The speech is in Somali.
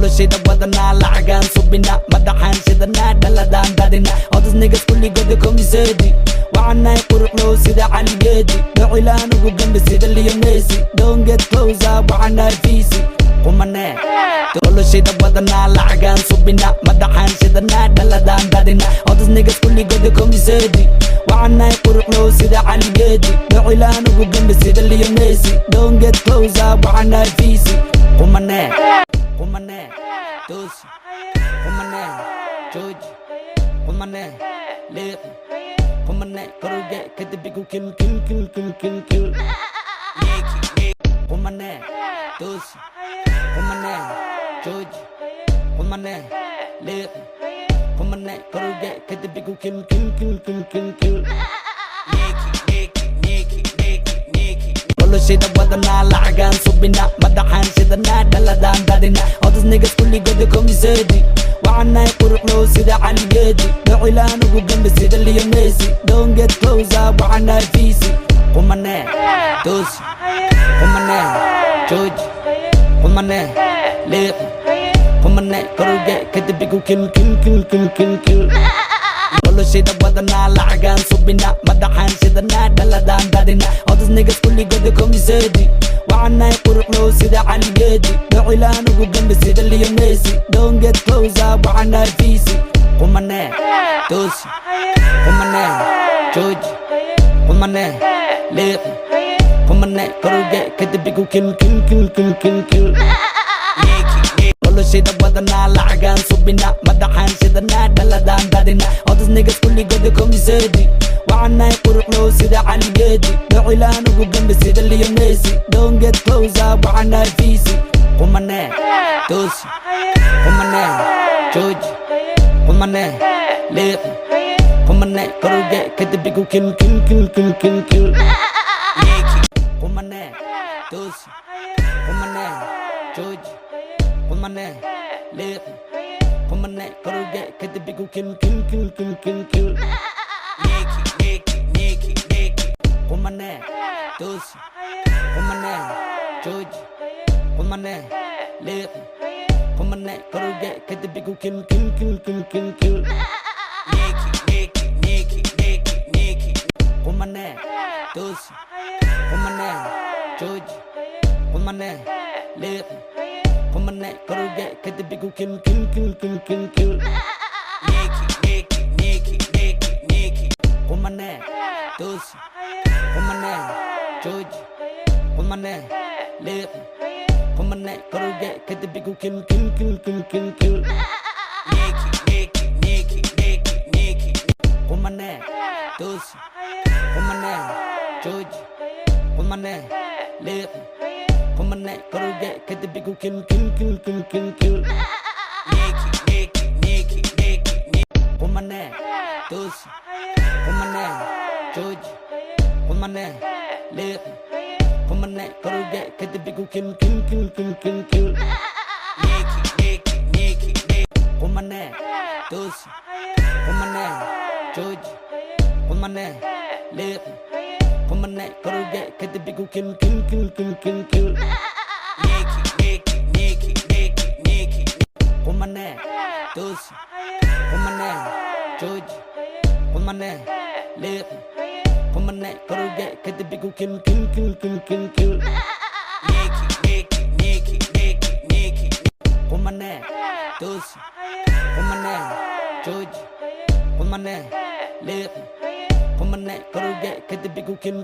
noloshayda wadanaa lacagaan subina madaxaan shidanaa dhaladaan dadina all these niggas kulligooda komiseedi waxaanahay quruxlow sida caligeedi dhocilaan ugu gambe sida Leo Messi don't get closer waxaanahay fiisi qumane noloshayda wadanaa lacagaan subina madaxaan shidanaa dhaladaan dadina all these niggas kulligooda komiseedi waxaanahay quruxlow sida caligeedi dhocilaan ugu gambe sida Leo Messi don't get closer waxaanahay fiisi qumane tosi qumane jooji qumane leeqi qumane karuge kadibigu kil qumane tosi qumane jooji qumane leeqi qumane karuge kadibigu kil noloshayda wadanaa lacagaan subina madaxaan shidanaa dhaladaan dadina all these niggas kulligooda komiseedi waxaanahay quruxlow sida caligeedi dhocilaan ugu gambe sida Leo Messi don't get closer waxaanahay fiisi qumane tosi qumane jooji qumane leeqi qumane karuge kadibigu kil noloshayda wadanaa lacagaan subina madaxaan shidanaa dhaladaan dadina all these niggas kulligooda komiseedi waxaanahay quruxlow sida caligeedi dhocilaan ugu gambe sida Leo Messi don't get closer waxaanahay fiisi qumane tosi qumane jooji qumane leeqi qumane karuge kadibigu kil noloshayda wadanaa lacagaan subina madaxaan shidanaa dhaladaan dadina all these niggas kulligooda komiseedi waxaanahay quruxlow sida caligeedi dhocilaan ugu gambe sida Leo Messi don't get closer waxaanahay fiisi qumane tosi qumane jooji qumane leeqi qumane karuge kadibigu kil qumane tosi qumane jooji qumane leeqi qumane karuge kadibigu kil qumane tosi qumane jooji qumane leeqi qumane karuge kadibigu kil qumane tosi qumane jooji qumane leeqi qumane karuge kadibigu kil qumane tosi qumane jooji qumane leeqi qumane karuge kadibigu kil qumane tosi qumane jooji qumane leeqi qumane karuge kadibigu kil qumane tosi qumane jooji qumane leeqi qumane karuge kadibigu kil qumane tosi qumane jooji qumane leeqi qumane karuge kadibigu kil qumane tosi qumane jooji qumane leeqi qumane karuge kadibigu kil qumane tosi qumane jooji qumane leeqi qumane karuge kadibigu kil